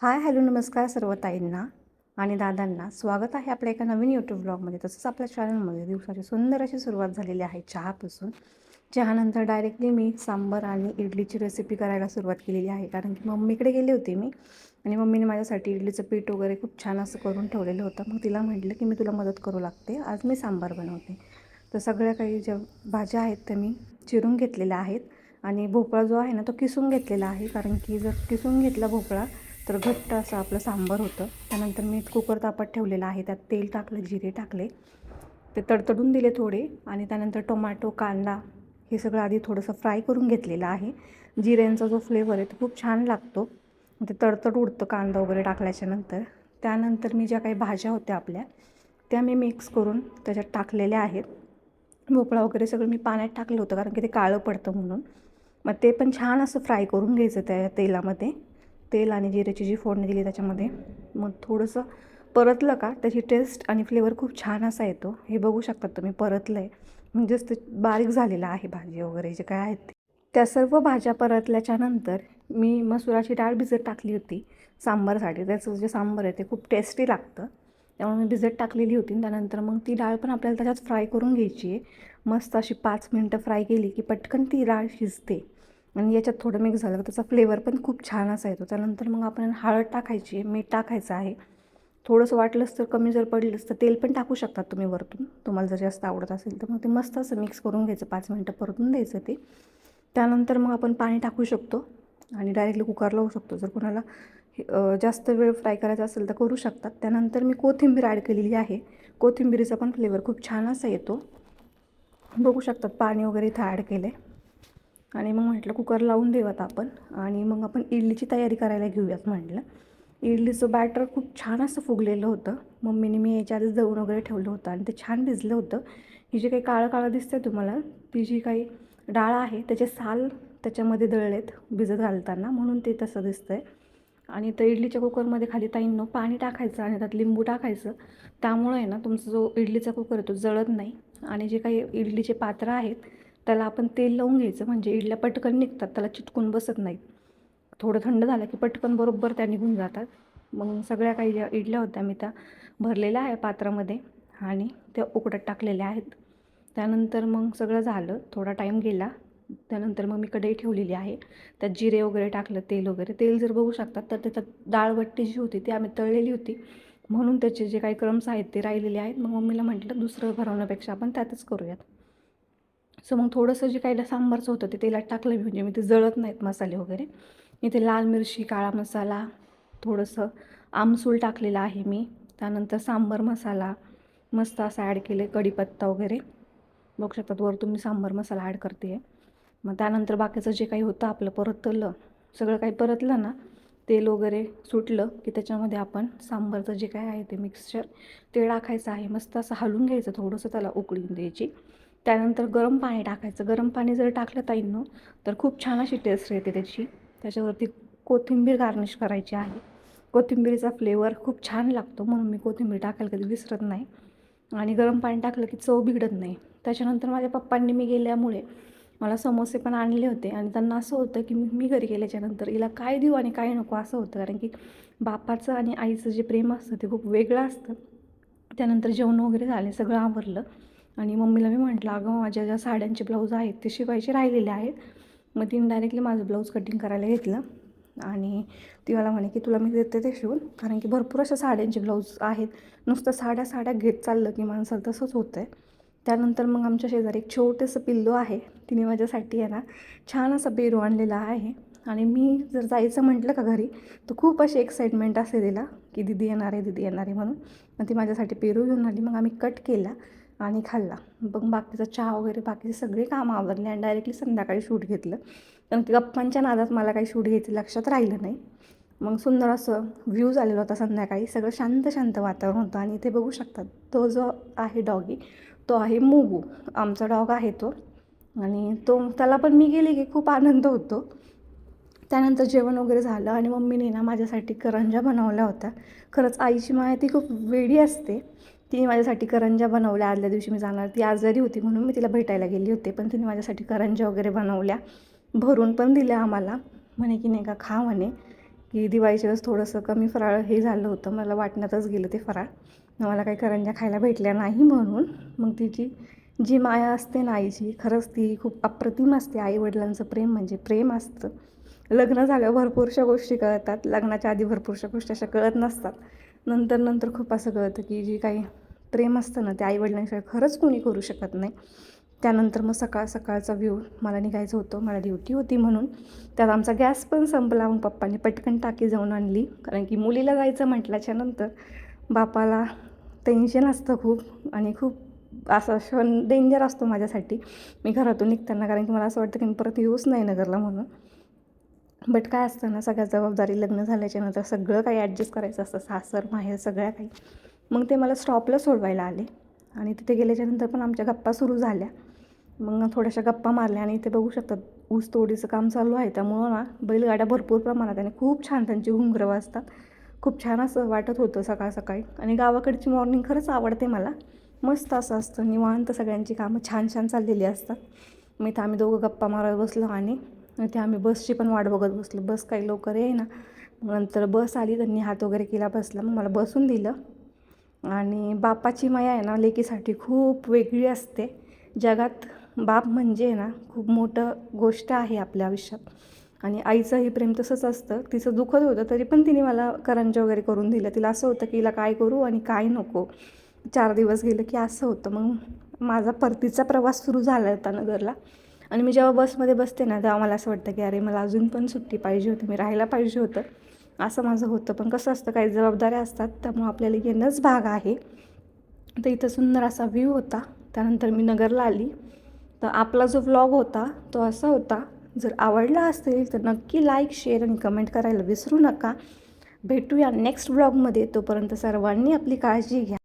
Hi hello नमस्कार सर्व ताईंना आणि दादांना स्वागत आहे आपल्या एका नवीन यूट्यूब ब्लॉगमध्ये. तसंच आपल्या चॅनलमध्ये दिवसाची सुंदर अशी सुरुवात झालेली आहे चहापासून. चहानंतर डायरेक्टली मी सांबार आणि इडलीची रेसिपी करायला सुरुवात केलेली आहे, कारण की मम्मीकडे गेले होते मी आणि मम्मीने माझ्यासाठी इडलीचं पीठ वगैरे खूप छान असं करून ठेवलेलं होतं. मग तिला म्हटलं की मी तुला मदत करू लागते, आज मी सांबार बनवते. तर सगळ्या काही ज्या भाज्या आहेत त्या मी चिरून घेतलेल्या आहेत आणि भोपळा जो आहे ना तो किसून घेतलेला आहे, कारण की जर किसून घेतला भोपळा तर घट्ट असं आपलं सांबार होतं. त्यानंतर मी कुकर तापत ठेवलेला आहे, त्यात तेल टाकलं, जिरे टाकले, ते तडतडून दिले थोडे आणि त्यानंतर टोमॅटो कांदा हे सगळं आधी थोडंसं फ्राय करून घेतलेलं आहे. जिऱ्यांचा जो फ्लेवर आहे तो खूप छान लागतो, ते तडतड उडतं कांदा वगैरे टाकल्याच्यानंतर. त्यानंतर मी ज्या काही भाज्या होत्या आपल्या त्या मी मिक्स करून त्याच्यात टाकलेल्या आहेत. भोपळा वगैरे सगळं मी पाण्यात टाकलं होतं, कारण की ते काळं पडतं म्हणून. मग ते पण छान असं फ्राय करून घ्यायचं त्या तेलामध्ये. तेल आणि जिऱ्याची जी फोडणी दिली त्याच्यामध्ये मग थोडंसं परतलं का त्याची टेस्ट आणि फ्लेवर खूप छान असा येतो. हे बघू शकतात तुम्ही, परतलं आहे म्हणजेच ते बारीक झालेलं आहे भाजी वगैरे जे काय आहेत ते. त्या सर्व भाज्या परतल्याच्यानंतर मी मसुराची डाळ भिजत टाकली होती सांबारसाठी. त्याचं जे सांबार आहे ते खूप टेस्टी लागतं, त्यामुळे मी भिजत टाकलेली होती. त्यानंतर मग ती डाळ पण आपल्याला त्याच्यात फ्राय करून घ्यायची आहे. मस्त अशी 5 मिनटं फ्राय केली की पटकन ती डाळ शिजते आणि याच्यात थोडं मिक्स झालं तर त्याचा फ्लेवर पण खूप छान असा येतो. त्यानंतर मग आपण हळद टाकायची आहे, मीठ टाकायचं आहे. थोडंसं वाटलंच तर कमी जर पडलंच तर तेल पण टाकू शकतात तुम्ही वरतून, तुम्हाला जर जास्त आवडत असेल तर. मग ते मस्त असं मिक्स करून घ्यायचं, 5 मिनटं परतून द्यायचं ते. त्यानंतर मग आपण पाणी टाकू शकतो आणि डायरेक्टली कुकर लावू शकतो. जर कोणाला जास्त वेळ फ्राय करायचा असेल तर करू शकतात. त्यानंतर मी कोथिंबीर ॲड केलेली आहे. कोथिंबीरीचा पण फ्लेवर खूप छान असा येतो. बघू शकतात पाणी वगैरे इथं ॲड केले आणि मग म्हटलं कुकर लावून देऊयात आपण आणि मग आपण इडलीची तयारी करायला घेऊयात म्हटलं. इडलीचं बॅटर खूप छान असं फुगलेलं होतं. मम्मीने मी याच्या आधीच दळून वगैरे ठेवलं होतं आणि ते छान भिजलं होतं. ही जी काही काळं काळं दिसतंय तुम्हाला, ती जी काही डाळ आहे त्याचे साल त्याच्यामध्ये दळलेत भिजत घालताना, म्हणून ते तसं दिसतंय. आणि तर इडलीच्या कुकरमध्ये खाली ताईंनो पाणी टाकायचं आणि त्यात लिंबू टाकायचं. त्यामुळे आहे ना तुमचा जो इडलीचा कुकर आहे तो जळत नाही. आणि जे काही इडलीचे पात्र आहेत त्याला आपण तेल लावून घ्यायचं, म्हणजे इडल्या पटकन निघतात, त्याला चिटकून बसत नाहीत. थोडं थंड झालं की पटकन बरोबर त्या निघून जातात. मग सगळ्या काही ज्या इडल्या होत्या मी त्या भरलेल्या आहे पात्रामध्ये आणि त्या उकडत टाकलेल्या आहेत. त्यानंतर मग सगळं झालं, थोडा टाईम गेला. त्यानंतर मग मी कढई ठेवलेली आहे, त्यात जिरे वगैरे टाकलं, तेल वगैरे. तेल जर बघू शकतात तर त्याच्यात डाळबट्टी जी होती ती आम्ही तळलेली होती, म्हणून त्याचे जे काही क्रम्स आहेत ते राहिलेले आहेत. मग मम्मीला म्हटलं दुसरं भरवण्यापेक्षा आपण त्यातच करूयात. सो मग थोडंसं जे काही सांबारचं होतं ते तेलात टाकलं, म्हणजे मी ते जळत नाहीत मसाले वगैरे. इथे लाल मिरची, काळा मसाला, थोडंसं आमसूल टाकलेलं आहे मी. त्यानंतर सांबार मसाला मस्त असं ॲड केले, कढीपत्ता वगैरे. बघू शकतात वरतून मी सांबार मसाला ॲड करते आहे. मग त्यानंतर बाकीचं जे काही होतं आपलं परतलं, सगळं काही परतलं ना, तेल वगैरे सुटलं की त्याच्यामध्ये आपण सांबारचं जे काय आहे ते मिक्सचर ते टाकायचं आहे. मस्त असं हलवून घ्यायचं, थोडंसं त्याला उकळी द्यायची. त्यानंतर गरम पाणी टाकायचं. गरम पाणी जर टाकलं ताईंनो तर खूप छान अशी टेस्ट येते त्याची. त्याच्यावरती कोथिंबीर गार्निश करायची आहे. कोथिंबीरीचा फ्लेवर खूप छान लागतो, म्हणून मी कोथिंबीर टाकायला कधी विसरत नाही. आणि गरम पाणी टाकलं की चव बिघडत नाही. त्याच्यानंतर माझ्या पप्पांनी मी गेल्यामुळे मला समोसे पण आणले होते आणि त्यांना असं होतं की मी घरी गेल्याच्यानंतर हिला काय देऊ आणि काय नको असं होतं, कारण की बापाचं आणि आईचं जे प्रेम असतं ते खूप वेगळं असतं. त्यानंतर जेवण वगैरे झाले, सगळं आवरलं आणि मम्मीला मी म्हटलं अगं माझ्या ज्या साड्यांचे ब्लाऊज आहेत ते शिवायचे राहिलेले आहेत. मग तिने डायरेक्टली माझं ब्लाऊज कटिंग करायला घेतलं आणि ती मला म्हणे की तुला मी देते ते शिवून, कारण की भरपूर अशा साड्यांचे ब्लाऊज आहेत. नुसतं साड्या साड्या घेत चाललं की माणसाला तसंच होतं आहे. त्यानंतर मग आमच्या शेजारी एक छोटंसं पिल्लू आहे, तिने माझ्यासाठी आहे ना छान असा पेरू आणलेला आहे. आणि मी जर जायचं म्हटलं का घरी तर खूप अशी एक्साइटमेंट असते तिला की दीदी येणार आहे, दीदी येणार आहे म्हणून. मग ती माझ्यासाठी पेरू घेऊन आली. मग आम्ही कट केला आणि खाल्ला. मग बाकीचा चहा वगैरे बाकीचे सगळे कामं आवरले आणि डायरेक्टली संध्याकाळी शूट घेतलं. कारण की गप्पांच्या नादात मला काही शूट घ्यायचं लक्षात राहिलं नाही. मग सुंदर असं व्ह्यू झालेलं होता संध्याकाळी, सगळं शांत शांत वातावरण होतं. आणि इथे बघू शकतात तो जो आहे डॉगी तो आहे मुगू, आमचा डॉग आहे तो. आणि त्याला पण मी गेले की खूप आनंद होतो. त्यानंतर जेवण वगैरे झालं आणि मम्मीने ना माझ्यासाठी करंज्या बनवल्या होत्या. खरंच आईची माया ती खूप वेडी असते. तिने माझ्यासाठी करंज्या बनवल्या. आदल्या दिवशी मी जाणार, ती आजारी होती म्हणून मी तिला भेटायला गेली होते, पण तिने माझ्यासाठी करंज्या वगैरे बनवल्या, भरून पण दिल्या आम्हाला. म्हणे की नाही का खा म्हणे, की दिवाळीच्या वेळेस थोडंसं कमी फराळ हे झालं होतं, मला वाटण्यातच गेलं ते फराळ, मला काही करंज्या खायला भेटल्या नाही म्हणून. मग तिची जी माया असते ना आईची, खरंच ती खूप अप्रतिम असते. आईवडिलांचं प्रेम म्हणजे प्रेम असतं. लग्न झाल्यावर भरपूरशा गोष्टी कळतात, लग्नाच्या आधी भरपूरशा गोष्टी अशा कळत नसतात. नंतर खूप असं कळतं की जी काही प्रेम असतं ना ते आईवडिलांशिवाय खरंच कोणी करू शकत नाही. त्यानंतर मग सकाळचा व्ह्यू, मला निघायचं होतं, मला ड्युटी होती म्हणून. त्यात आमचा गॅस पण संपला. मग पप्पांनी पटकन टाकी जाऊन आणली, कारण की मुलीला जायचं म्हटल्याच्यानंतर बापाला टेन्शन असतं खूप, आणि खूप असं क्षण डेंजर असतो माझ्यासाठी मी घरातून निघताना, कारण की मला असं वाटतं की मी परत येऊच नाही नगरला म्हणून. बट काय असतं ना, सगळ्या जबाबदारी लग्न झाल्याच्यानंतर सगळं काही ॲडजस्ट करायचं असतं, सासर माहेर सगळ्या काही. मग ते मला स्टॉपला सोडवायला आले, आणि तिथे गेल्याच्यानंतर पण आमच्या गप्पा सुरू झाल्या. मग थोड्याशा गप्पा मारल्या, आणि इथे बघू शकतात ऊस तोडीचं काम चालू आहे, त्यामुळं ना बैलगाड्या भरपूर प्रमाणात, आणि खूप छान त्यांची घुंगरं वाजतात. खूप छान असं वाटत होतं सकाळी. आणि गावाकडची मॉर्निंग खरंच आवडते मला. मस्त असं असतं, निवांत सगळ्यांची कामं छान चाललेली असतात. मग इथं आम्ही दोघं गप्पा मारत बसलो, आणि इथे आम्ही बसची पण वाट बघत बसलो. बस काही लवकर येईना. नंतर बस आली, त्यांनी हात वगैरे केला, बसला, मग मला बसून दिलं. आणि बापाची माया आहे ना लेकीसाठी खूप वेगळी असते. जगात बाप म्हणजे ना खूप मोठं गोष्ट आहे आपल्या आयुष्यात. आणि आईचंही प्रेम तसंच असतं. तिचं दुखत होतं तरी पण तिने मला करंज्या वगैरे करून दिलं. तिला असं होतं की हिला काय करू आणि काय नको. 4 दिवस गेलं की असं होतं. मग माझा परतीचा प्रवास सुरू झाला होता नगरला, आणि मी जेव्हा बसमध्ये बसते ना तेव्हा मला असं वाटतं की अरे मला अजून पण सुट्टी पाहिजे होती, मी राहायला पाहिजे होतं, असं माझं होतं. पण कसं असतं, काही जबाबदाऱ्या असतात, त्यामुळं आपल्याला येणंच भाग आहे. तर इथं सुंदर असा व्ह्यू होता. त्यानंतर मी नगरला आली. तर आपला जो व्लॉग होता तो असा होता. जर आवडला असेल तर नक्की लाईक, शेअर आणि कमेंट करायला विसरू नका. भेटूया नेक्स्ट व्लॉगमध्ये. तोपर्यंत सर्वांनी आपली काळजी घ्या.